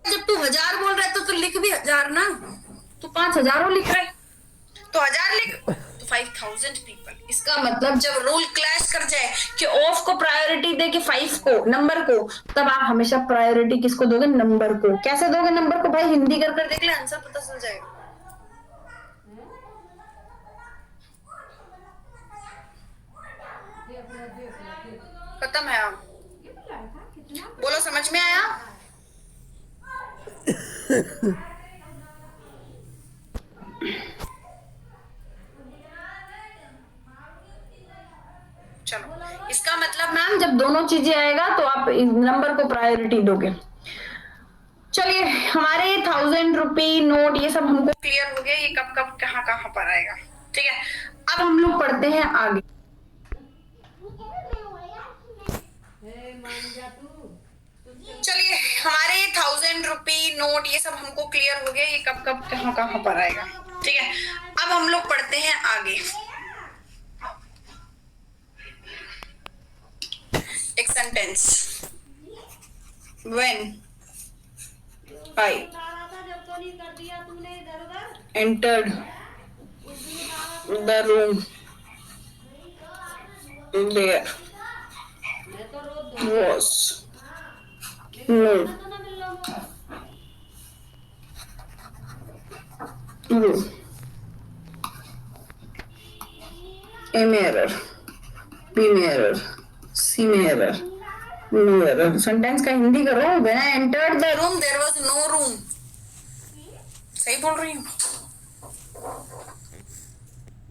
जब तू 1000 बोल रहा है तो लिख भी 1000 ना। तू 5000 लिख रहा है तो 1000 लिख, तो 5000 पीपल। इसका मतलब जब रूल क्लैश कर जाए कि ऑफ को प्रायोरिटी दे के 5 को नंबर को, तब आप हमेशा प्रायोरिटी किसको दोगे? नंबर को। कैसे दोगे नंबर को भाई? हिंदी कर कर देख ले, आंसर पता चल जाएगा। खत्म है। आप बोलो, समझ में आया? चलो, इसका मतलब मैम जब दोनों चीजें आएगा तो आप नंबर को प्रायोरिटी दोगे। चलिए, हमारे 1000 रुपी नोट ये सब हमको क्लियर हो गया, ये कब कब कहाँ कहाँ पर आएगा। ठीक है, अब हम लोग पढ़ते हैं आगे। चलिए, हमारे 1000 रुपी नोट ये सब हमको क्लियर हो गया, ये कब कब कहाँ कहाँ पर आएगा। ठीक है, अब हम लोग पढ़ते हैं आगे। एक sentence, when I entered the room, there was no room. A mirror, B mirror, C mirror, no error. Sentence का हिंदी करो। When I entered the room, there was no room. सही बोल रही हूँ?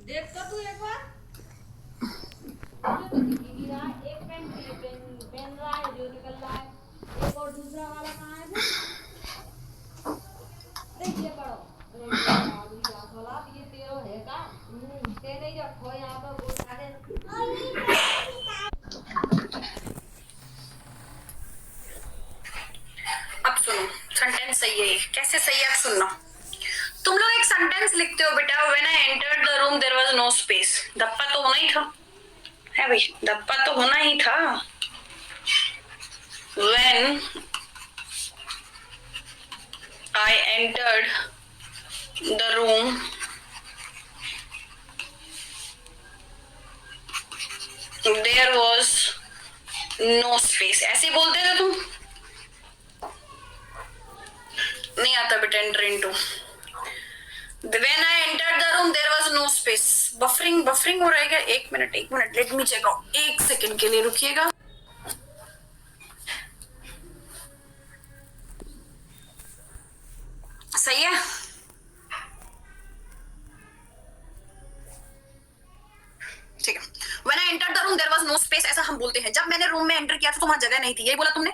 देख तो तू एक बार। एक पेन रहा है जो निकल रहा है, एक और दूसरा वाला कहाँ है? देख ये पढ़ो। ये तेरो है का? ते नहीं रखो यहाँ पर वो सारे। अब सुनो, सेंटेंस सही है। कैसे सही है? अब सुनना। तुम लोग एक सेंटेंस लिखते हो बेटा, when I entered the room there was no space. धप्पा तो होना ही था, है भाई? धप्पा तो होना ही था। When I entered the room there was no space. ऐसे बोलते थे तुम? नहीं आता बेटा enter into. When I entered the room, there was no space. Buffering हो रहेगा। एक minute, let me check out. एक सेकंड के लिए रुकिएगा। सही है? ठीक है। When I entered the room, there was no space, ऐसा हम बोलते हैं। जब मैंने रूम में एंटर किया था तो वहां जगह नहीं थी, यही बोला तुमने?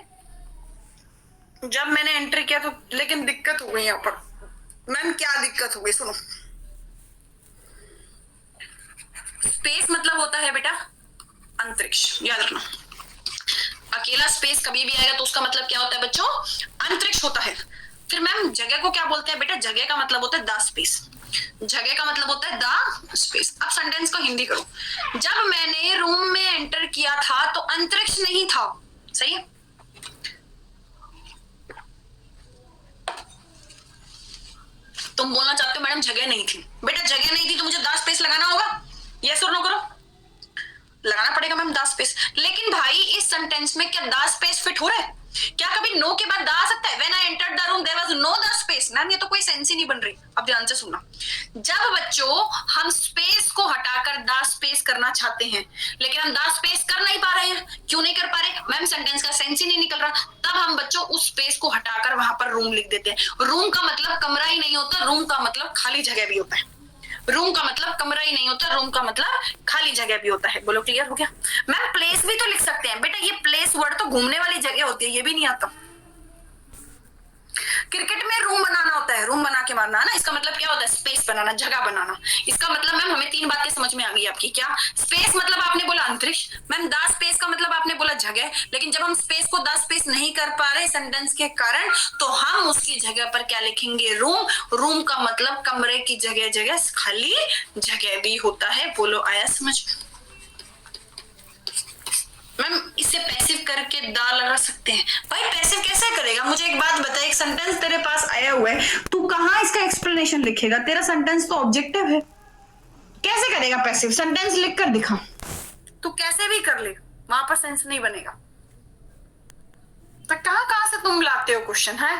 जब मैंने एंटर किया तो, लेकिन दिक्कत हो गई यहाँ पर। मैम क्या दिक्कत हो गई? सुनो, स्पेस मतलब होता है बेटा अंतरिक्ष, याद रखना। अकेला स्पेस कभी भी आएगा तो उसका मतलब क्या होता है बच्चों? अंतरिक्ष होता है। फिर मैम जगह को क्या बोलते हैं बेटा? जगह का मतलब होता है द स्पेस। जगह का मतलब होता है द स्पेस। अब सेंटेंस को हिंदी करो। जब मैंने रूम में एंटर किया था तो अंतरिक्ष नहीं था। सही है? तुम बोलना चाहते हो मैडम जगह नहीं थी। बेटा जगह नहीं थी तो मुझे द स्पेस लगाना होगा। यस और नो करो। लगाना पड़ेगा मैम द स्पेस। लेकिन भाई इस सेंटेंस में क्या द स्पेस फिट हो रहा है? क्या कभी नो के बाद द आ सकता है? When I entered the room there was no the space. Ma'am ये तो कोई सेंस ही नहीं बन रही। अब ध्यान से सुनना। जब बच्चों हम स्पेस को हटाकर द स्पेस करना चाहते हैं, लेकिन हम द स्पेस कर नहीं पा रहे हैं। क्यों नहीं कर पा रहे? मैम सेंटेंस का सेंस ही नहीं निकल रहा। तब हम बच्चों उस स्पेस को हटाकर वहां पर रूम लिख देते हैं। रूम का मतलब कमरा ही नहीं होता, रूम का मतलब खाली जगह भी होता है। रूम का मतलब कमरा ही नहीं होता, रूम का मतलब खाली जगह भी होता है। बोलो क्लियर हो गया? मैम प्लेस भी तो लिख सकते हैं बेटा। ये प्लेस वर्ड तो घूमने वाली जगह होती है, ये भी नहीं आता। क्रिकेट में रूम बनाना होता है, रूम बना के मारना है ना। इसका मतलब क्या होता है? स्पेस बनाना, जगह बनाना। इसका मतलब मैम हमें 3 बातें समझ में आ गई आपकी। क्या? स्पेस मतलब आपने बोला अंतरिक्ष। मैम द स्पेस का मतलब आपने बोला जगह। लेकिन जब हम स्पेस को द स्पेस नहीं कर पा रहे सेंटेंस के कारण, तो हम उसकी जगह पर क्या लिखेंगे? रूम। रूम का मतलब कमरे की जगह जगह खाली जगह भी होता है। बोलो आया समझ? मैम इससे पैसिव करके दा लगा सकते हैं। भाई पैसिव कैसे करेगा? मुझे एक बात बता, एक सेंटेंस तेरे पास आया हुआ है, तू कहाँ इसका एक्सप्लेनेशन लिखेगा? तेरा सेंटेंस तो ऑब्जेक्टिव है, कैसे करेगा पैसिव? सेंटेंस लिख कर दिखा। तू कैसे भी कर ले, वहां पर सेंस नहीं बनेगा। तो कहां कहां से तुम लाते हो क्वेश्चन है?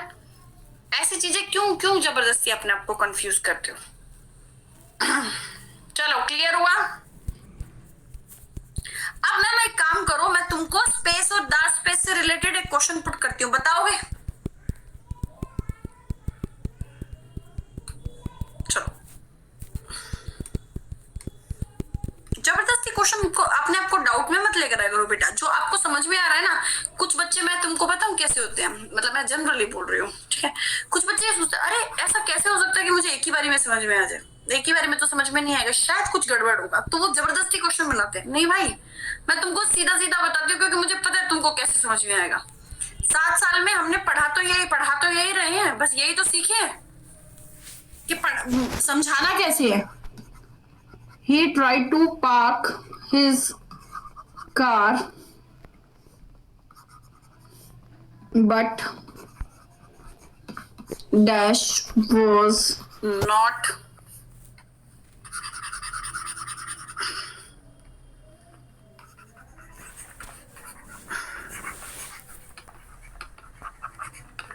ऐसी चीजें क्यों क्यों जबरदस्ती अपने आप को कंफ्यूज करते हो? चलो क्लियर हुआ? अब मैम एक काम करो, मैं तुमको स्पेस और द स्पेस से रिलेटेड एक क्वेश्चन पुट करती हूँ, बताओगे? चलो जबरदस्ती क्वेश्चन को अपने आप को डाउट में मत लेकर आया करो बेटा, जो आपको समझ में आ रहा है ना। कुछ बच्चे, मैं तुमको बताऊं कैसे होते हैं, मतलब मैं जनरली बोल रही हूँ, ठीक है? कुछ बच्चे सोचते हैं अरे ऐसा कैसे हो सकता है कि मुझे एक ही बारी में समझ में आ जाए, एक ही बारी में तो समझ में नहीं आएगा, शायद कुछ गड़बड़ होगा, तो वो जबरदस्ती क्वेश्चन बनाते हैं। नहीं भाई, मैं तुमको सीधा सीधा बताती हूँ क्योंकि मुझे पता है तुमको कैसे समझ में आएगा। 7 साल में हमने पढ़ा तो यही रहे हैं, बस यही तो सीखे हैं कि समझाना कैसे है। He tried to park his car, but dash was not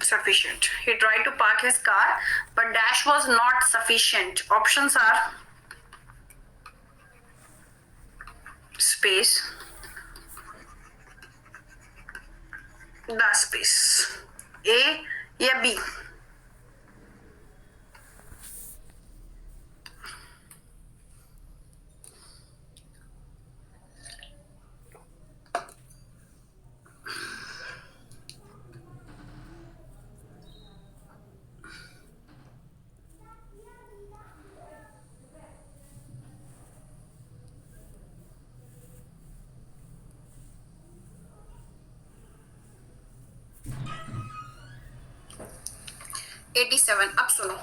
sufficient. He tried to park his car, but dash was not sufficient. Options are space, the space, A या B? अब सुनो,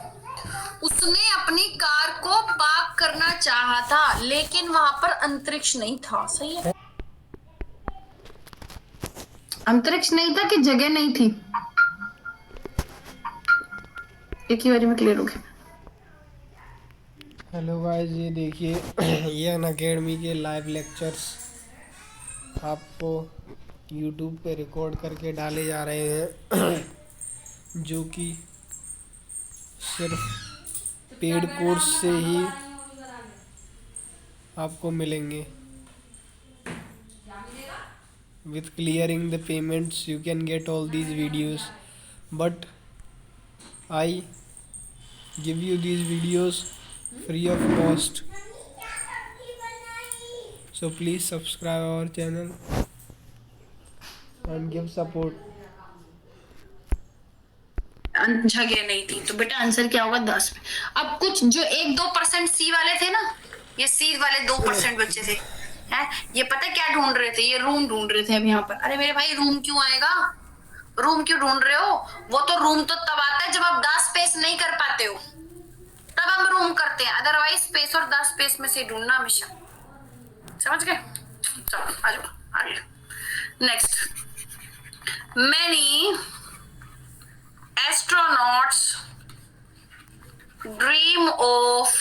उसने अपनी कार को पार्क करना चाहा था लेकिन वहां पर अंतरिक्ष नहीं था। सही है, अंतरिक्ष नहीं था कि जगह नहीं थी? एक ही बारी में क्लियर हो गया। हेलो गाइस, ये देखिए ये अनअकैडमी के लाइव लेक्चर्स आपको यूट्यूब पे रिकॉर्ड करके डाले जा रहे हैं जो कि सिर्फ पेड कोर्स से ही आपको मिलेंगे। With clearing the payments you can get all these videos, but I give you these videos free of cost, so please subscribe our channel and give support. जगह नहीं थी तो बेटा आंसर क्या होगा? 10 में। अब कुछ जो 1-2% सी वाले थे ना, ये सी वाले 2% बच्चे थे हैं, ये पता क्या ढूंढ रहे थे? ये रूम ढूंढ रहे थे अब यहाँ पर। अरे मेरे भाई रूम क्यों आएगा? रूम क्यों ढूंढ रहे हो? वो तो रूम तो तब आता है जब आप 10 स्पेस नहीं कर पाते हो, तब हम रूम करते हैं, अदरवाइज स्पेस और 10 स्पेस में से ढूंढना हमेशा। समझ गए? चलो आ जाओ आगे। Next, many astronauts dream of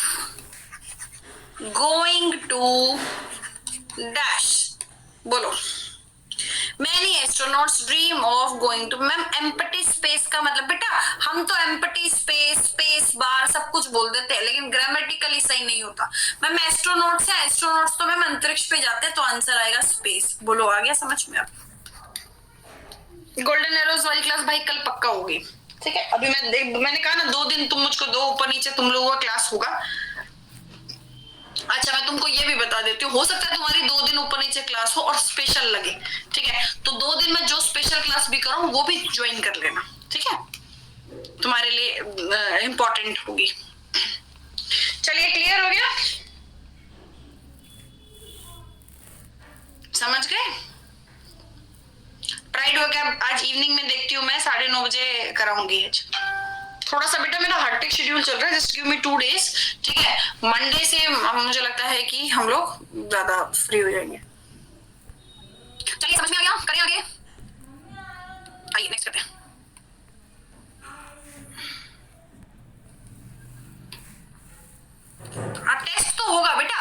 going to dash. बोलो, many astronauts dream of going to. Ma'am empty space का मतलब बेटा, हम तो एम्प्टी स्पेस, स्पेस बार सब कुछ बोल देते हैं लेकिन ग्रामेटिकली सही नहीं होता। मैम एस्ट्रोनॉट्स है, एस्ट्रोनॉट्स तो मैम अंतरिक्ष पे जाते हैं, तो आंसर आएगा स्पेस। बोलो आ गया समझ में? अब गोल्डन एरोज वाली क्लास भाई कल पक्का होगी, ठीक है? अभी मैंने कहा ना 2 दिन तुम मुझको दो, ऊपर नीचे तुम लोगों का क्लास होगा। अच्छा मैं तुमको ये भी बता देती हूँ, हो सकता है तुम्हारी 2 दिन ऊपर नीचे क्लास हो और स्पेशल लगे, ठीक है? तो 2 दिन में जो स्पेशल क्लास भी करूँ वो भी ज्वाइन कर लेना, ठीक है? तुम्हारे लिए इंपॉर्टेंट होगी। चलिए क्लियर हो गया? समझ गए? प्राइड हो गया। आज इवनिंग में देखती हूँ मैं 9:30 बजे कराऊंगी। आज थोड़ा सा बेटा मेरा हार्टिक शेड्यूल चल रहा है, जस्ट गिव मी 2 डेज, ठीक है? मंडे से मुझे लगता है कि हम लोग ज्यादा फ्री हो जाएंगे। चलिए समझ में आ गया, करें आगे। आइए नेक्स्ट करते हैं। टेस्ट तो होगा बेटा,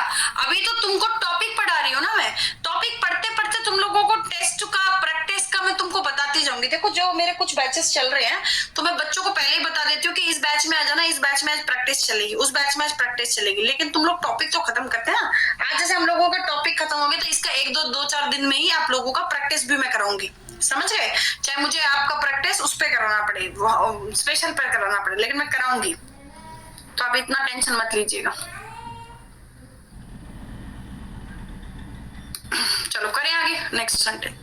अभी तो तुमको टॉपिक पढ़ा रही हूँ ना मैं, टॉपिक पढ़ते पढ़ते तुम लोगों को टेस्ट का प्रैक्टिस का मैं तुमको बताती जाऊंगी। देखो जो मेरे कुछ बैचेस चल रहे हैं तो मैं बच्चों को पहले ही बता देती हूँ कि इस बैच में आ जाना, इस बैच में आज प्रैक्टिस चलेगी, उस बैच में आज प्रैक्टिस चलेगी, लेकिन तुम लोग टॉपिक तो खत्म करते हैं ना। आज जैसे हम लोगों का टॉपिक खत्म हो गया तो इसका 1-2-4 दिन में ही आप लोगों का प्रैक्टिस भी मैं कराऊंगी, समझ गए? चाहे मुझे आपका प्रैक्टिस उस पर कराना पड़े, स्पेशल पर कराना पड़े, लेकिन मैं कराऊंगी, तो आप इतना टेंशन मत लीजिएगा। चलो करें आगे, next sentence.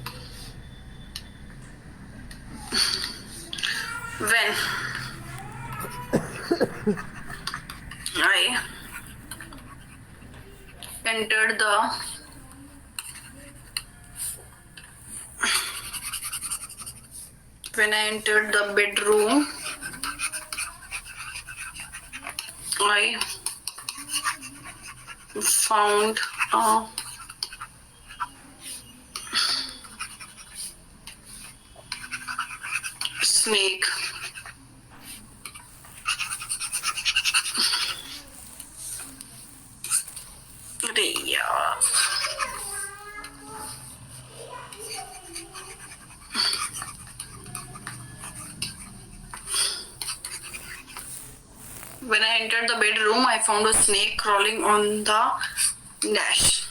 When I entered the bedroom, I found a snake. अरे यार, when I entered the bedroom, I found a snake crawling on the dash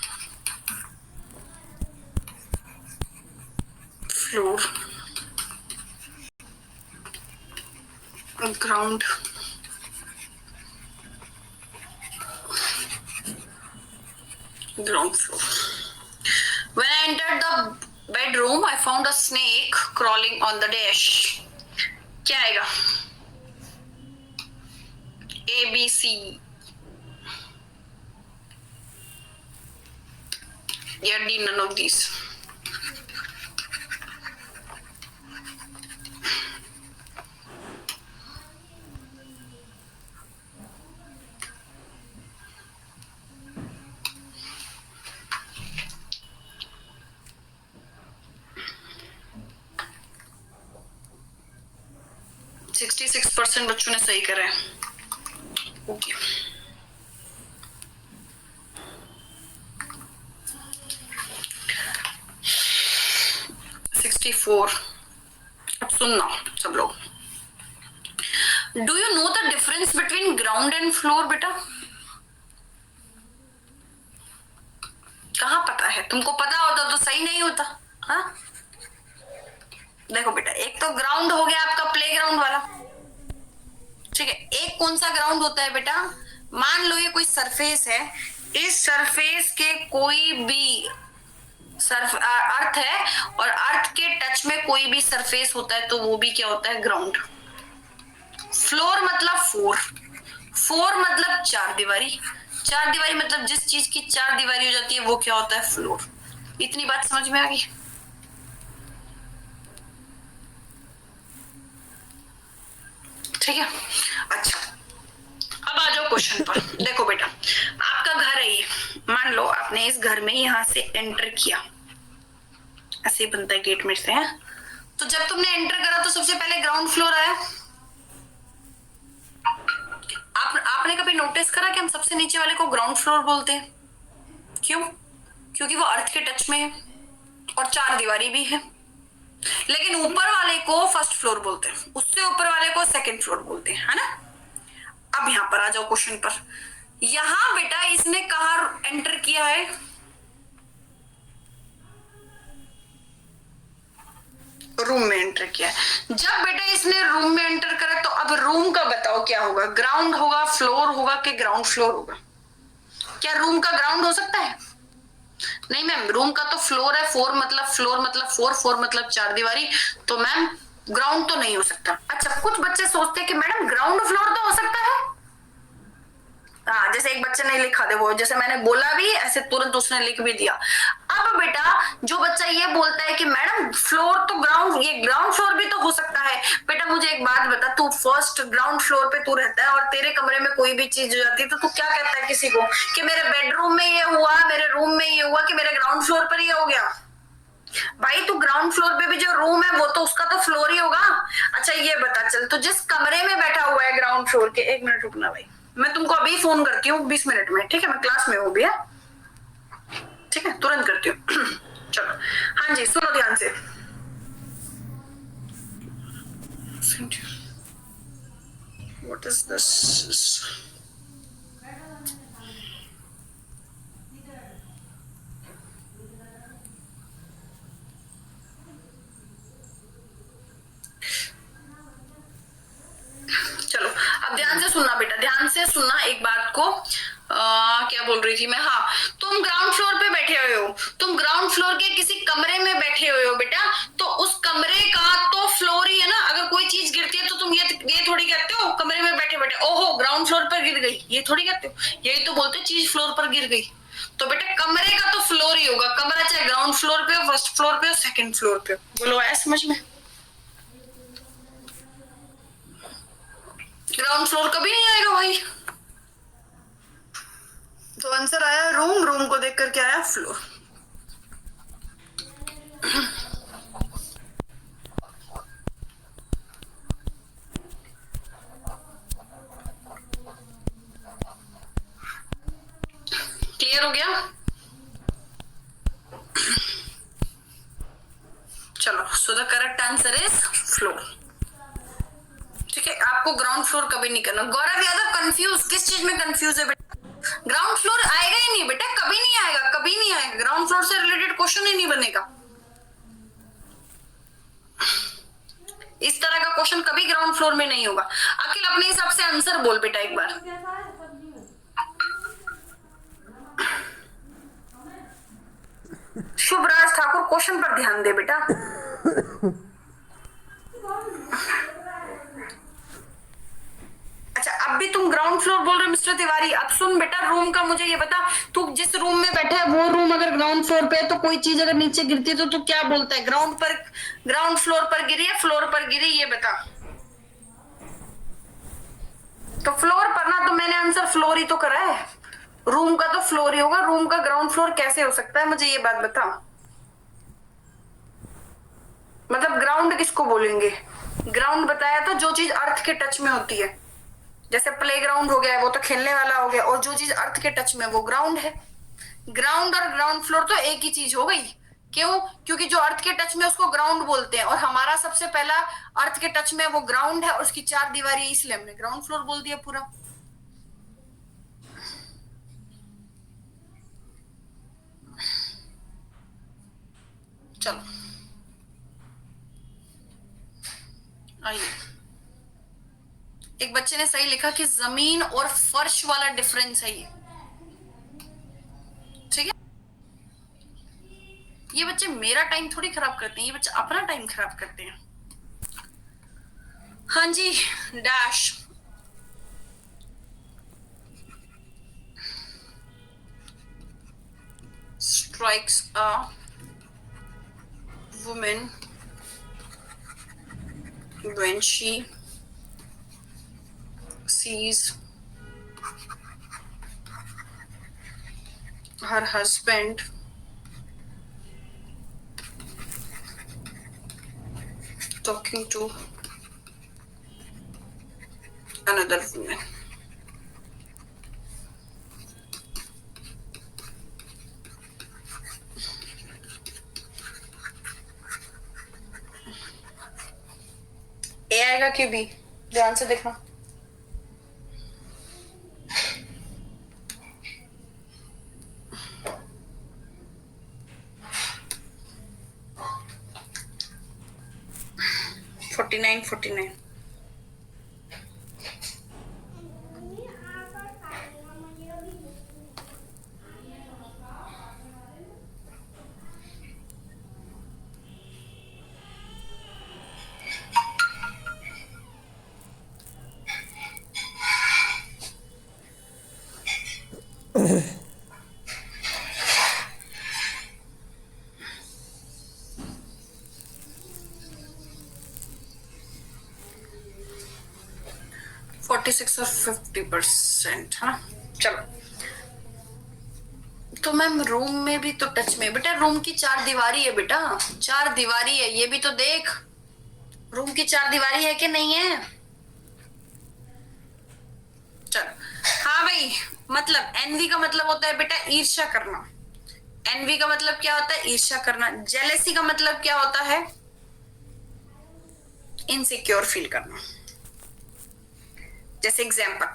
floor. Ground floor. When I entered the bedroom, I found a snake crawling on the dash. क्या आएगा? A, B, C या D, none of these. %66 बच्चों ने सही करा है। Okay, अब सुनना सब लोग। Do you know the difference between ground and floor? बेटा कहाँ पता है? तुमको पता होता तो सही नहीं होता। हाँ देखो बेटा, एक तो ग्राउंड हो गया आपका प्लेग्राउंड वाला, ठीक है। एक कौन सा ग्राउंड होता है बेटा? मान लो ये कोई सरफेस है, इस सरफेस के कोई भी अर्थ है और अर्थ के टच में कोई भी सरफेस होता है तो वो भी क्या होता है? ग्राउंड। फ्लोर मतलब फोर मतलब चार दीवारी मतलब जिस चीज की चार दीवारी हो जाती है वो क्या होता है? फ्लोर। इतनी बात समझ में आ गई? ठीक है, अच्छा अब आ जाओ क्वेश्चन पर। देखो बेटा, आपका घर है ये, मान लो आपने इस घर में यहां से एंटर किया, ऐसे ही बनता है गेट में से, है? तो जब तुमने एंटर करा तो सबसे पहले ग्राउंड फ्लोर आया। आपने कभी नोटिस करा कि हम सबसे नीचे वाले को ग्राउंड फ्लोर बोलते हैं? क्यों? क्योंकि वो अर्थ के टच में है और चार दीवारी भी है। लेकिन ऊपर वाले को फर्स्ट फ्लोर बोलते हैं, उससे ऊपर वाले को सेकंड फ्लोर बोलते हैं, है ना? अब यहां पर आ जाओ क्वेश्चन पर। यहां बेटा इसने कहा एंटर किया है? रूम में एंटर किया। जब बेटा इसने रूम में एंटर करा तो अब रूम का बताओ क्या होगा? ग्राउंड होगा, फ्लोर होगा कि ग्राउंड फ्लोर होगा? क्या रूम का ग्राउंड हो सकता है? नहीं मैम, रूम का तो फ्लोर है, फोर मतलब फोर मतलब चार दीवारी, तो मैम ग्राउंड तो नहीं हो सकता। अच्छा, कुछ बच्चे सोचते हैं कि मैडम ग्राउंड फ्लोर तो हो सकता है। हाँ, जैसे एक बच्चे ने लिखा, देखो जैसे मैंने बोला भी ऐसे तुरंत उसने लिख भी दिया। अब बेटा जो बच्चा ये बोलता है कि मैडम फ्लोर तो ग्राउंड, ये ग्राउंड फ्लोर भी तो हो सकता है, बेटा मुझे एक बात बता, तू फर्स्ट ग्राउंड फ्लोर पे तू रहता है और तेरे कमरे में कोई भी चीज हो जाती है तो तू क्या कहता है किसी को कि मेरे बेडरूम में ये हुआ, मेरे रूम में ये हुआ, कि मेरे ग्राउंड फ्लोर पर ये हो गया? भाई तू ग्राउंड फ्लोर पे भी जो रूम है वो तो उसका तो फ्लोर ही होगा। अच्छा ये बता, चल तो जिस कमरे में बैठा हुआ है ग्राउंड फ्लोर के, 1 मिनट रुकना भाई, मैं तुमको अभी फोन करती हूँ 20 मिनट में, ठीक है? मैं क्लास में हूँ भैया, ठीक है, तुरंत करती हूँ। चलो हाँ जी, सुनो ध्यान से। What is this? चलो अब ध्यान से सुनना बेटा, ध्यान से सुनना एक बात को। क्या बोल रही थी मैं? हाँ, तुम ग्राउंड फ्लोर पे बैठे हुए हो, तुम ग्राउंड फ्लोर के किसी कमरे में बैठे हुए हो बेटा, तो उस कमरे का तो फ्लोर ही है ना। अगर कोई चीज गिरती है तो तुम ये थोड़ी कहते हो कमरे में बैठे बैठे ओहो ग्राउंड फ्लोर पर गिर गई, ये थोड़ी कहते हो। यही तो बोलते हो चीज फ्लोर पर गिर गई। तो बेटा कमरे का तो फ्लोर ही होगा, कमरा चाहे ग्राउंड फ्लोर पे हो, फर्स्ट फ्लोर पे हो, सेकंड फ्लोर पे हो। बोलो आया समझ में? ग्राउंड फ्लोर कभी नहीं आएगा भाई। तो आंसर आया रूम, रूम को देख करके आया फ्लोर। क्लियर हो गया? चलो, so the correct answer is floor. ठीक है, आपको ग्राउंड फ्लोर कभी नहीं करना। गौरव यादव कंफ्यूज, किस चीज में कंफ्यूज है बेटा? ग्राउंड फ्लोर आएगा ही नहीं बेटा, कभी नहीं आएगा, कभी नहीं आएगा। ग्राउंड फ्लोर से रिलेटेड क्वेश्चन ही नहीं बनेगा। इस तरह का क्वेश्चन कभी ग्राउंड फ्लोर में नहीं होगा। अखिल अपने हिसाब से आंसर बोल बेटा एक बार। शुभराज ठाकुर क्वेश्चन पर ध्यान दे बेटा। अच्छा अब भी तुम ग्राउंड फ्लोर बोल रहे हो मिस्टर तिवारी। अब सुन बेटा, रूम का मुझे ये बता, तू जिस रूम में बैठा है वो रूम अगर ग्राउंड फ्लोर पे है तो कोई चीज अगर नीचे गिरती है तो तू क्या बोलता है? ग्राउंड फ्लोर पर गिरी है, फ्लोर पर गिरी, ये बता। तो फ्लोर पर ना, तो मैंने आंसर फ्लोर ही तो करा है। रूम का तो फ्लोर ही होगा, रूम का ग्राउंड फ्लोर कैसे हो सकता है? मुझे ये बात बता। मतलब ग्राउंड किसको बोलेंगे? ग्राउंड बताया तो जो चीज अर्थ के टच में होती है, जैसे प्लेग्राउंड हो गया वो तो खेलने वाला हो गया, और जो चीज अर्थ के टच में वो ग्राउंड है। ग्राउंड और ग्राउंड फ्लोर तो एक ही चीज हो गई। क्यों? क्योंकि जो अर्थ के टच में उसको ग्राउंड बोलते हैं, और हमारा सबसे पहला अर्थ के टच में वो ग्राउंड है और उसकी 4 दीवारी, इसलिए हमने ग्राउंड फ्लोर बोल दिया पूरा। चलो आइए, एक बच्चे ने सही लिखा कि जमीन और फर्श वाला डिफरेंस है ये। ठीक है, ये बच्चे मेरा टाइम थोड़ी खराब करते हैं, ये बच्चे अपना टाइम खराब करते हैं। हाँ जी, dash. Strikes a women when she sees her husband talking to another woman. A आएगा कि बी? ध्यान से देखना। $49.49। $46 और 50%। हाँ चलो, तो मैम रूम में भी तो टच में बेटा, रूम की चार दीवारी है बेटा, चार दीवारी है, ये भी तो देख, रूम की चार दीवारी है कि नहीं है। चलो हाँ भाई, मतलब एनवी का मतलब होता है बेटा ईर्ष्या करना। एनवी का मतलब क्या होता है? ईर्ष्या करना। जेलेसी का मतलब क्या होता है? इनसिक्योर फील करना। जैसे एग्जाम्पल,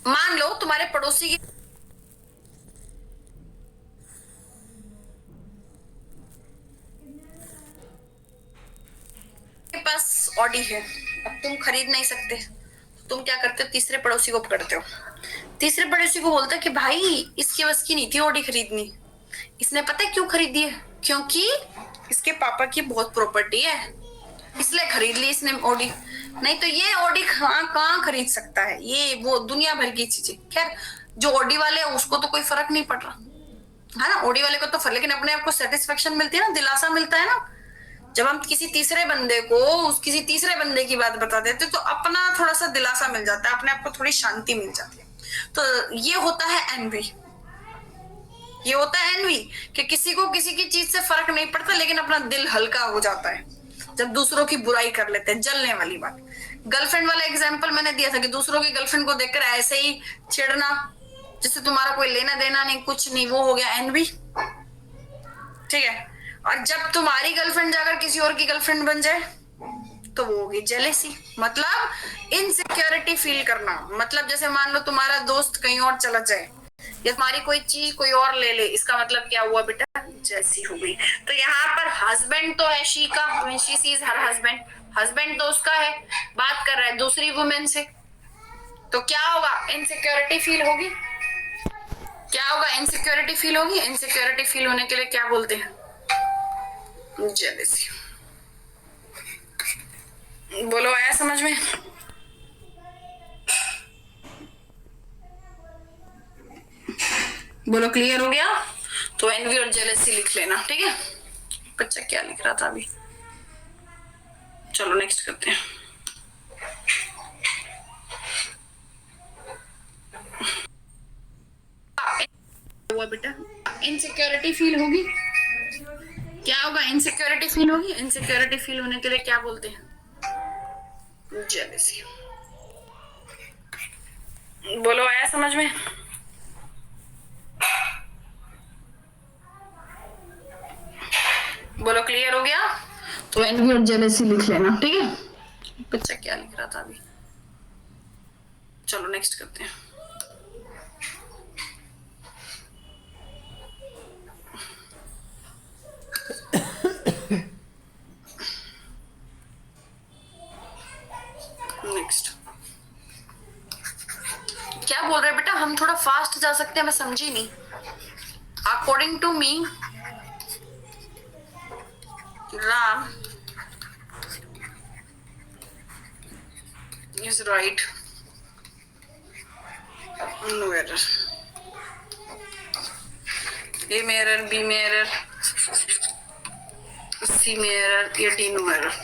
मान लो तुम्हारे पड़ोसी के पास ऑडी है, अब तुम खरीद नहीं सकते, तुम क्या करते हो? तीसरे पड़ोसी को पकड़ते हो, तीसरे पड़ोसी को बोलते हो कि भाई इसके बस की नहीं थी ऑडी खरीदनी, इसने पता है क्यों खरीदी है? क्योंकि इसके पापा की बहुत प्रॉपर्टी है, इसलिए खरीद ली इसने ऑडी, नहीं तो ये ऑडी कहाँ खरीद सकता है, ये वो दुनिया भर की चीजें। खैर जो ऑडी वाले है उसको तो कोई फर्क नहीं पड़ रहा है ना, ऑडी वाले को तो फर्क, लेकिन अपने आप को सेटिस्फेक्शन मिलती है ना, दिलासा मिलता है ना, जब हम किसी तीसरे बंदे को किसी तीसरे बंदे की बात बता देते तो अपना थोड़ा सा दिलासा मिल जाता है, अपने आप को थोड़ी शांति मिल जाती है। तो ये होता है एनवी, ये होता है एनवी कि किसी को किसी की चीज से फर्क नहीं पड़ता, लेकिन अपना दिल हल्का हो जाता है जब दूसरों की बुराई कर लेते हैं। जलने वाली बात, गर्लफ्रेंड वाला एग्जाम्पल मैंने दिया था कि दूसरों की गर्लफ्रेंड को देखकर ऐसे ही चिढ़ना, जिससे तुम्हारा कोई लेना देना नहीं, कुछ नहीं, वो हो गया एनवी। ठीक है, और जब तुम्हारी गर्लफ्रेंड जाकर किसी और की गर्लफ्रेंड बन जाए तो वो होगी जेलेसी, मतलब इनसिक्योरिटी फील करना। मतलब जैसे मान लो तुम्हारा दोस्त कहीं और चला जाए या तुम्हारी कोई चीज कोई और ले ले, इसका मतलब क्या हुआ बेटा? जैसी हो गई। तो यहाँ पर हस्बैंड तो है शी का, she sees her husband, husband तो उसका है, बात कर रहा है दूसरी वुमेन से, तो क्या होगा? इनसिक्योरिटी फील होगी। क्या होगा? इनसिक्योरिटी फील होगी। इनसिक्योरिटी फील होने के लिए क्या बोलते हैं? जेलेसी। बोलो आया समझ में? बोलो क्लियर हो गया? तो एनवी और जेलेसी लिख लेना, ठीक है? बच्चा क्या लिख रहा था अभी? चलो नेक्स्ट करते हैं। हुआ बेटा, इनसिक्योरिटी फील होगी। क्या होगा? इनसिक्योरिटी फील होगी। इनसिक्योरिटी फील होने के लिए क्या बोलते हैं? जेलेसी। बोलो आया समझ में? बोलो क्लियर हो गया? तो एनवी और जेलेसी लिख लेना, ठीक है? बच्चा क्या लिख रहा था अभी? चलो नेक्स्ट करते हैं। नेक्स्ट क्या बोल रहे हैं बेटा? हम थोड़ा फास्ट जा सकते हैं, मैं समझी नहीं। According to me Ram is right, no error, A में error, B में error, C में error, या D no error।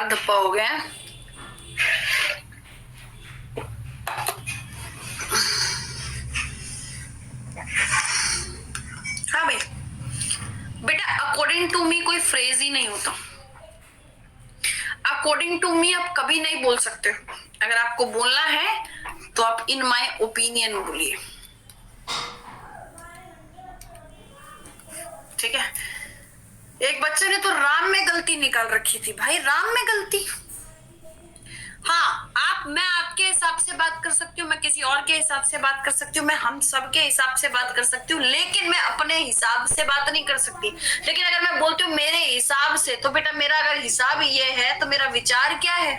धप्पा हो गया। हाँ भाई बेटा, अकॉर्डिंग टू मी कोई फ्रेज ही नहीं होता। अकॉर्डिंग टू मी आप कभी नहीं बोल सकते। अगर आपको बोलना है तो आप इन माय ओपिनियन बोलिए, ठीक है? एक बच्चे ने तो राम में गलती निकाल रखी थी। भाई राम में गलती? हाँ, मैं आपके हिसाब से बात कर सकती हूँ, मैं किसी और के हिसाब से बात कर सकती हूँ, मैं हम सबके हिसाब से बात कर सकती हूँ, लेकिन मैं अपने हिसाब से बात नहीं कर सकती। लेकिन अगर मैं बोलती हूँ मेरे हिसाब से, तो बेटा मेरा अगर हिसाब ये है तो मेरा विचार क्या है?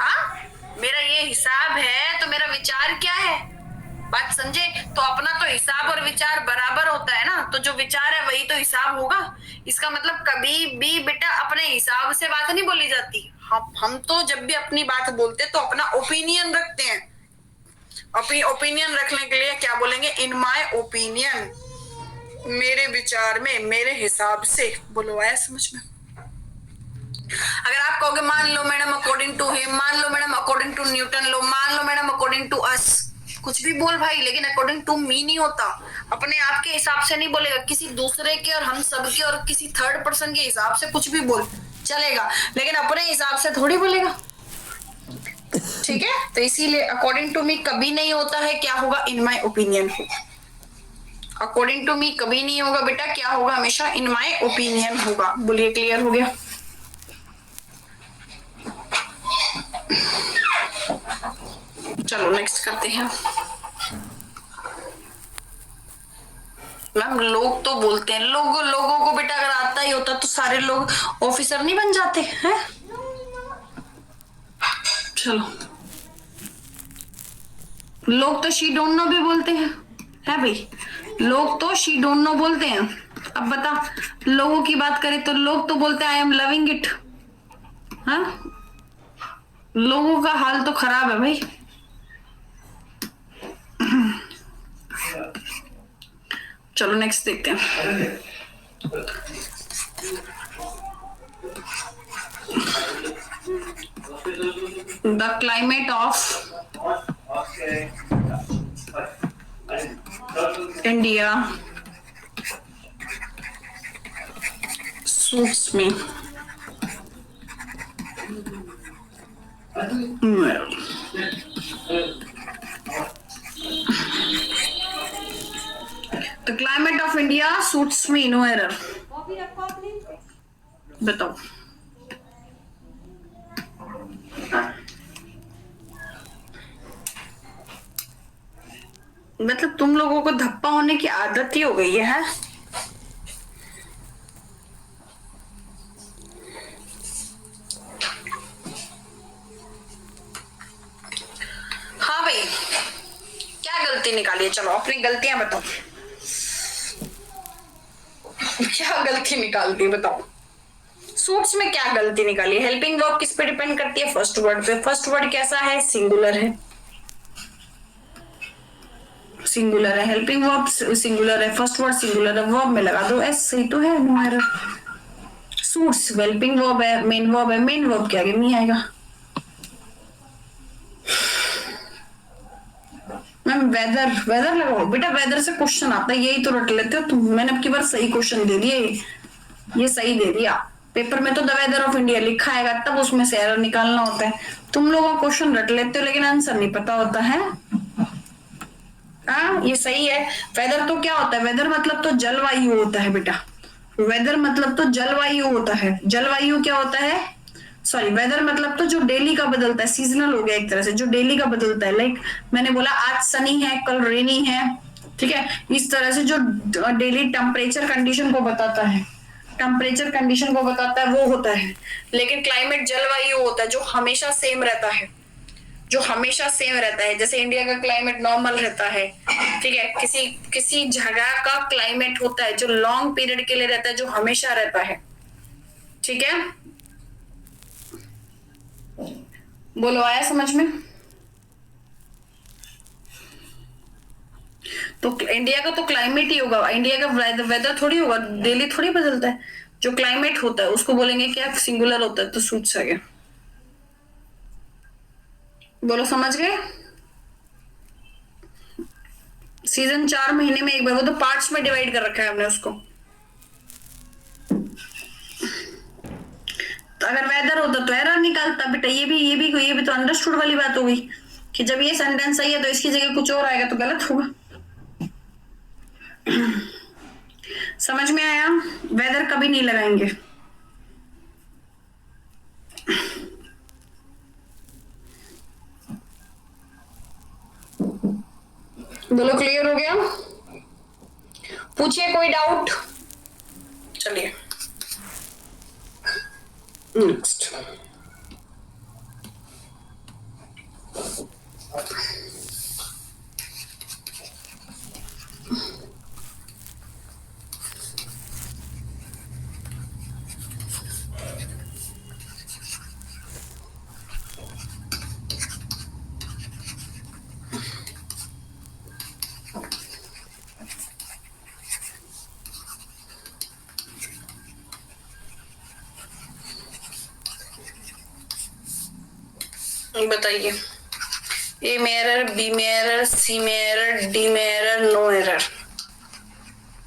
हाँ, मेरा ये हिसाब है तो मेरा विचार क्या है? बात समझे? तो अपना तो हिसाब और विचार बराबर होता है ना, तो जो विचार है वही तो हिसाब होगा। इसका मतलब कभी भी बेटा अपने हिसाब से बात नहीं बोली जाती। हम तो जब भी अपनी बात बोलते तो अपना ओपिनियन रखते हैं। ओपिनियन रखने के लिए क्या बोलेंगे? In my opinion. मेरे विचार में, मेरे हिसाब से, बोलो आया समझ में? अगर आप कहोगे मान लो मैडम अकॉर्डिंग टू हिम, मान लो मैडम अकॉर्डिंग टू न्यूटन, लो मान लो मैडम अकॉर्डिंग टू अस, कुछ भी बोल भाई, लेकिन अकॉर्डिंग टू मी नहीं होता। अपने आप के हिसाब से नहीं बोलेगा, किसी दूसरे के और हम सब के और किसी थर्ड पर्सन के हिसाब से कुछ भी बोल चलेगा, लेकिन अपने हिसाब से थोड़ी बोलेगा। ठीक है, तो इसीलिए अकॉर्डिंग टू मी कभी नहीं होता है, क्या होगा? इन माई ओपिनियन होगा। अकॉर्डिंग टू मी कभी नहीं होगा बेटा, क्या होगा? हमेशा इन माई ओपिनियन होगा। बोलिए क्लियर हो गया? चलो नेक्स्ट करते हैं। मैम लोग तो बोलते हैं, लोगों को बेटा अगर आता ही होता तो सारे लोग ऑफिसर नहीं बन जाते हैं। चलो, लोग तो शी डोंट नो भी बोलते हैं, है भाई, लोग तो शी डोंट नो बोलते हैं। अब बता, लोगों की बात करें तो लोग तो बोलते हैं आई एम लविंग इट। हाँ, लोगों का हाल तो खराब है भाई। चलो नेक्स्ट देखते हैं। The climate of India suits me well. The climate of India suits me, no error. Copy रखो अपनी। बताओ। मतलब तुम लोगों को धप्पा होने की आदत ही हो गई है? हाँ भाई, क्या गलती निकाली है? चलो अपनी गलतियां बताओ, क्या गलती निकाल दी बताओ। सूट्स में क्या गलती निकाली? हेल्पिंग वर्ब किस पे डिपेंड करती है? फर्स्ट वर्ड पे। फर्स्ट वर्ड कैसा है? सिंगुलर है, सिंगुलर है। हेल्पिंग वर्ब सिंगुलर है, फर्स्ट वर्ड सिंगुलर है, वर्ब में लगा दो एस, सही तो है, no error. Suits helping verb है, मेन वर्ब है, मेन वर्ब के आगे नहीं आएगा। मैम वेदर, वेदर लगाओ बेटा, वेदर से क्वेश्चन आता है, यही तो रट लेते हो तुम। मैंने अब की बार सही क्वेश्चन दे दिया, ये सही दे दिया। पेपर में तो द वेदर ऑफ इंडिया लिखा आएगा, तब उसमें से एरर निकालना होता है। तुम लोग क्वेश्चन रट लेते हो लेकिन आंसर नहीं पता होता है। ये सही है। वेदर तो क्या होता है? वेदर मतलब तो जलवायु होता है बेटा, वेदर मतलब तो जलवायु होता है। जलवायु क्या होता है? सॉरी, वेदर मतलब तो जो डेली का बदलता है, सीजनल हो गया एक तरह से, जो डेली का बदलता है। लाइक मैंने बोला आज सनी है, कल रेनी है, ठीक है, इस तरह से जो डेली टेम्परेचर कंडीशन को बताता है, टेम्परेचर कंडीशन को बताता है, वो होता है। लेकिन क्लाइमेट जलवायु होता है जो हमेशा सेम रहता है, जो हमेशा सेम रहता है। जैसे इंडिया का क्लाइमेट नॉर्मल रहता है, ठीक है, किसी जगह का क्लाइमेट होता है जो लॉन्ग पीरियड के लिए रहता है, जो हमेशा रहता है। ठीक है, बोलो आया समझ में? तो इंडिया का तो क्लाइमेट ही होगा, इंडिया का वेदर थोड़ी होगा, डेली थोड़ी बदलता है। जो क्लाइमेट होता है उसको बोलेंगे क्या? सिंगुलर होता है, तो सूट्स आ गया। बोलो समझ गए? सीजन 4 महीने में एक बार, वो तो पार्ट्स में डिवाइड कर रखा है हमने उसको। तो अगर वेदर होता तो एरर निकालता बेटा। ये भी तो अंडरस्टूड वाली बात हो गई कि जब ये सेंटेंस सही है तो इसकी जगह कुछ और आएगा तो गलत होगा। समझ में आया? वेदर कभी नहीं लगाएंगे। बोलो क्लियर हो गया? पूछिए कोई डाउट? चलिए नेक्स्ट। बताइए, ए में एरर, बी में एरर, सी में एरर, डी में एरर, नो एरर।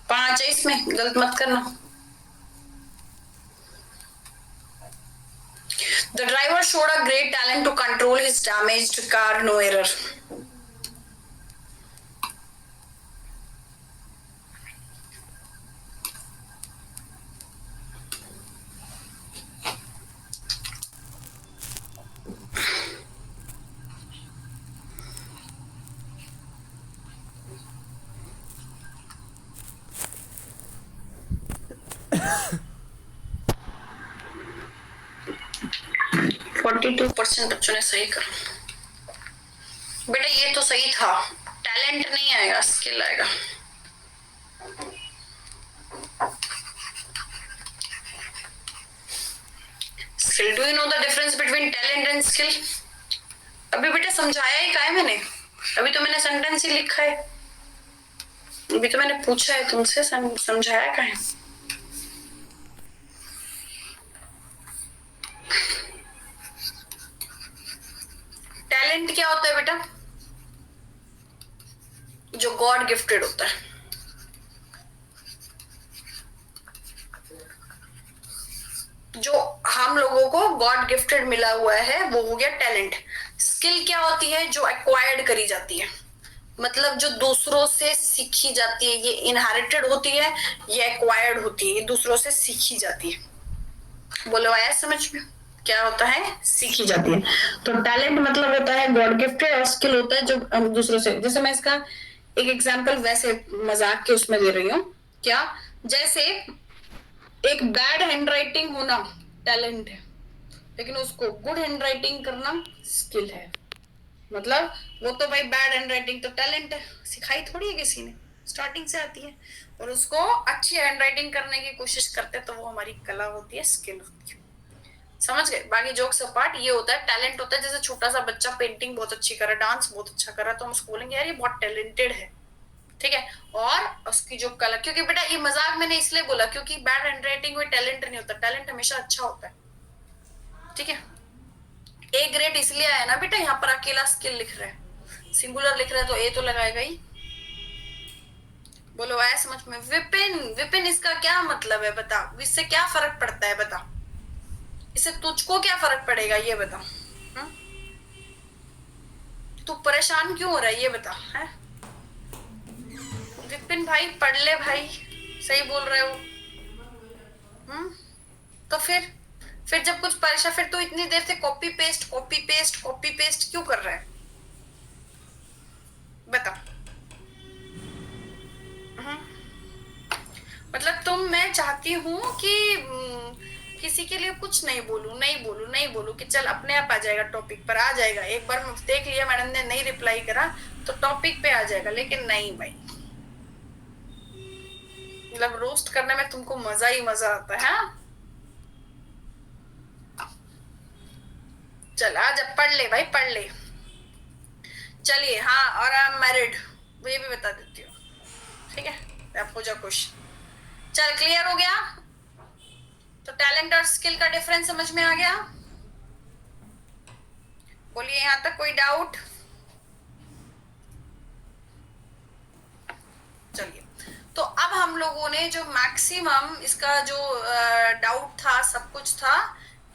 5 है इसमें, गलत मत करना। The driver showed a great talent to control his damaged car, no error. Forty-two % बच्चों ने सही करा। बेटा ये तो सही था, टैलेंट नहीं आएगा, स्किल आएगा। Skill, do you know the difference between talent and skill? अभी बेटा समझाया ही क्या है मैंने? अभी तो मैंने सेंटेंस ही लिखा है, अभी तो मैंने पूछा है तुमसे, समझाया क्या है? टैलेंट क्या होता है बेटा? जो गॉड गिफ्टेड होता है। जो हम लोगों को गॉड गिफ्टेड मिला हुआ है वो हो गया टैलेंट। स्किल क्या होती है? जो एक्वायर्ड करी जाती है, मतलब जो दूसरों से सीखी जाती है। ये इनहेरिटेड होती है, ये एक्वायर्ड होती है, ये दूसरों से सीखी जाती है। बोलो आया समझ में? क्या होता है? सीखी जाती है। तो टैलेंट मतलब होता है गॉड गिफ्टेड, और स्किल होता है जो हम दूसरों से। जैसे मैं इसका एक एग्जांपल वैसे मजाक के उसमें दे रही हूँ, क्या? जैसे एक बैड हैंडराइटिंग होना टैलेंट है, लेकिन उसको गुड हैंडराइटिंग करना स्किल है। मतलब वो तो भाई बैड हैंडराइटिंग तो टैलेंट है, सिखाई थोड़ी है किसी ने, स्टार्टिंग से आती है, और उसको अच्छी हैंडराइटिंग करने की कोशिश करते हैं तो वो हमारी कला होती है, स्किल होती है। समझ गए? बाकी जोक्स अपार्ट, ये होता है टैलेंट होता है। जैसे छोटा सा बच्चा पेंटिंग बहुत अच्छी कर रहा है, डांस बहुत अच्छा कर रहा है, तो हम उसको बोलेंगे यार ये बहुत टैलेंटेड है, ठीक है। और उसकी जो कला, क्योंकि बेटा ये मजाक मैंने इसलिए बोला क्योंकि बैड हैंडराइटिंग में टैलेंट नहीं होता, टैलेंट हमेशा अच्छा होता है, ठीक है। ए ग्रेड इसलिए आया ना बेटा, यहाँ पर अकेला स्किल लिख रहा है, सिंगुलर लिख रहा है तो ए तो लगाएगा ही। बोलो आया समझ में? विपिन, विपिन इसका क्या मतलब है बता, इससे क्या फर्क पड़ता है बता, इससे तुझको क्या फर्क पड़ेगा ये बता। तू परेशान क्यों हो रहा है ये बता है? विपिन भाई पढ़ ले भाई, सही बोल रहे हो। तो फिर जब कुछ परेशान, फिर तू इतनी देर से copy paste copy paste copy paste क्यों कर रहा है बता? मतलब मैं चाहती हूँ कि किसी के लिए कुछ नहीं बोलूं कि चल अपने आप आ जाएगा, टॉपिक पर आ जाएगा। एक बार देख लिया मैडम ने नहीं रिप्लाई करा तो टॉपिक पे आ जाएगा, लेकिन नहीं भाई, मतलब रोस्ट करने में तुमको मजा ही मजा आता है। चल आज पढ़ ले भाई, पढ़ ले। चलिए हाँ, और आई एम मैरिड, ये भी बता देती हूँ, ठीक है? आप हो जाओ खुश। चल क्लियर हो गया? तो टैलेंट और स्किल का डिफरेंस समझ में आ गया? बोलिए यहां तक कोई डाउट? चलिए, तो अब हम लोगों ने जो मैक्सिमम इसका जो डाउट था, सब कुछ था,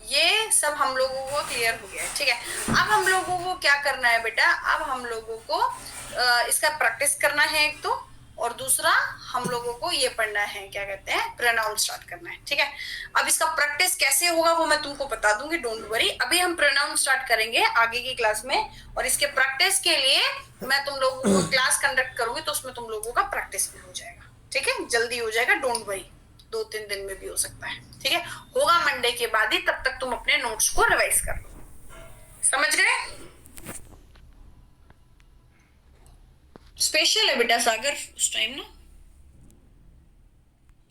ये सब हम लोगों को क्लियर हो गया है, ठीक है। अब हम लोगों को क्या करना है बेटा? अब हम लोगों को इसका प्रैक्टिस करना है एक तो, और दूसरा हम लोगों को ये पढ़ना है, क्या कहते हैं, प्रोनाउन स्टार्ट करना है, ठीक है। अब इसका प्रैक्टिस कैसे होगा वो मैं तुमको बता दूंगी, डोंट वरी। अभी हम प्रोनाउन स्टार्ट करेंगे आगे की क्लास में, और इसके प्रैक्टिस के लिए मैं तुम लोगों को क्लास कंडक्ट करूंगी, तो उसमें तुम लोगों का प्रैक्टिस भी हो जाएगा, ठीक है। जल्दी हो जाएगा, डोंट वरी, 2-3 दिन में भी हो सकता है, ठीक है। होगा मंडे के बाद ही, तब तक तुम अपने नोट्स को रिवाइज कर लो। समझ गए? स्पेशल है बेटा सागर उस टाइम ना।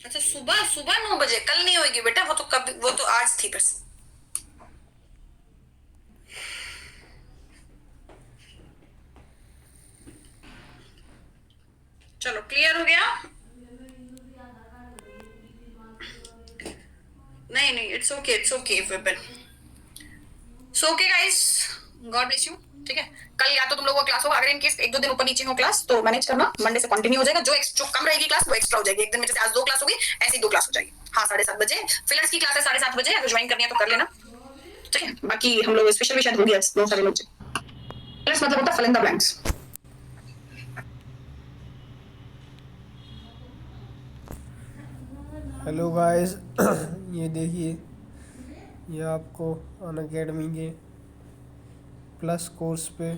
अच्छा सुबह 9 बजे, कल नहीं होगी बेटा, वो तो कभी, वो तो आज थी बस। चलो क्लियर हो गया? नहीं it's okay Vipin, so okay guys, God bless you. ठीक है, कल या तो तुम लोगों का क्लास होगा, अगर इनकेस एक दो दिन ऊपर नीचे हो क्लास तो मैनेज करना, मंडे से कंटिन्यू हो जाएगा। जो कम रहेगी क्लास वो एक्स्ट्रा हो जाएगी। एक दिन में जैसे आज 2 क्लास होगी, ऐसी 2 क्लास हो जाएगी। हाँ, 7:30 बजे फिलर्स की क्लास है, 7:30 बजे। अगर ज्वाइन करनी है तो कर लेना। ठीक है, बाकी हम लोग स्पेशल भी शायद होगी आज, बहुत सारे लोग। फिलर्स मतलब होता है fill in the blanks. Hello guys, ये देखिए, ये आपको अनअकैडमी के प्लस कोर्स पे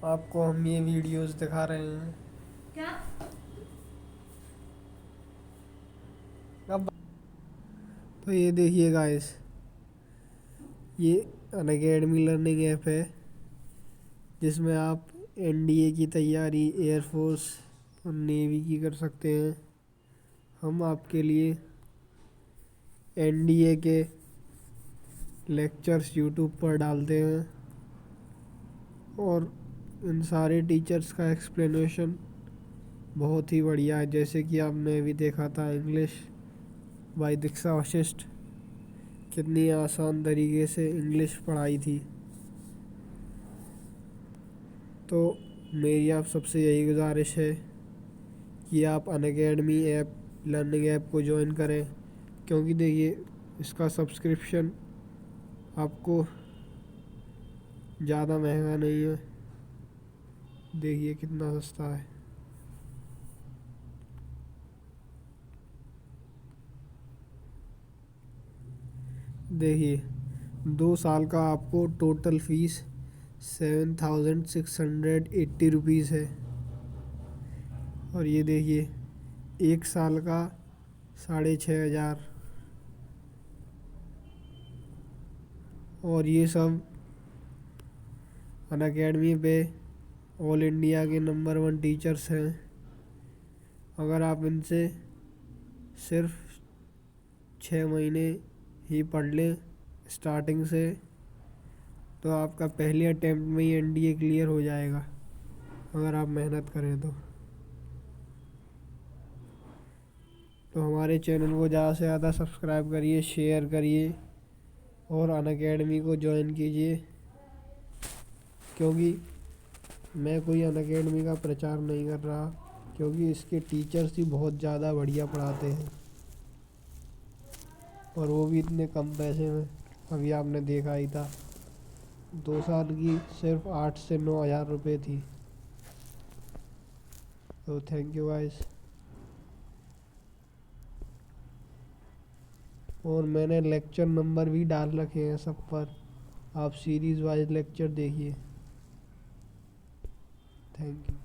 आपको हम ये वीडियोस दिखा रहे हैं। क्या? अब तो ये देखिए गाइस, ये अनअकैडमी लर्निंग ऐप है जिसमें आप एनडीए की तैयारी, एयरफोर्स और नेवी की कर सकते हैं। हम आपके लिए एनडीए के लेक्चर्स यूट्यूब पर डालते हैं और इन सारे टीचर्स का एक्सप्लेनेशन बहुत ही बढ़िया है। जैसे कि आपने अभी देखा था इंग्लिश बाय दीक्षा वशिष्ठ, कितनी आसान तरीके से इंग्लिश पढ़ाई थी। तो मेरी आप सबसे यही गुजारिश है कि आप अनअकैडमी ऐप, लर्निंग ऐप को ज्वाइन करें, क्योंकि देखिए इसका सब्सक्रिप्शन आपको ज़्यादा महंगा नहीं है। देखिए कितना सस्ता है। देखिए 2 साल का आपको टोटल फीस 7,680 रुपीज़ है। और ये देखिए 1 साल का 6,500। और ये सब अनअकैडमी पे ऑल इंडिया के नंबर 1 टीचर्स हैं। अगर आप इनसे सिर्फ 6 महीने ही पढ़ लें स्टार्टिंग से, तो आपका पहले अटेम्प्ट में ही एनडीए क्लियर हो जाएगा, अगर आप मेहनत करें तो। हमारे चैनल को ज़्यादा से ज़्यादा सब्सक्राइब करिए, शेयर करिए और अनअकैडमी को ज्वाइन कीजिए, क्योंकि मैं कोई अनअकैडमी का प्रचार नहीं कर रहा, क्योंकि इसके टीचर्स ही बहुत ज़्यादा बढ़िया पढ़ाते हैं और वो भी इतने कम पैसे में। अभी आपने देखा ही था, 2 साल की सिर्फ 8 से 9 हज़ार रुपये थी। तो थैंक यू गाइस। और मैंने लेक्चर नंबर भी डाल रखे हैं सब पर, आप सीरीज़ वाइज लेक्चर देखिए। Thank you.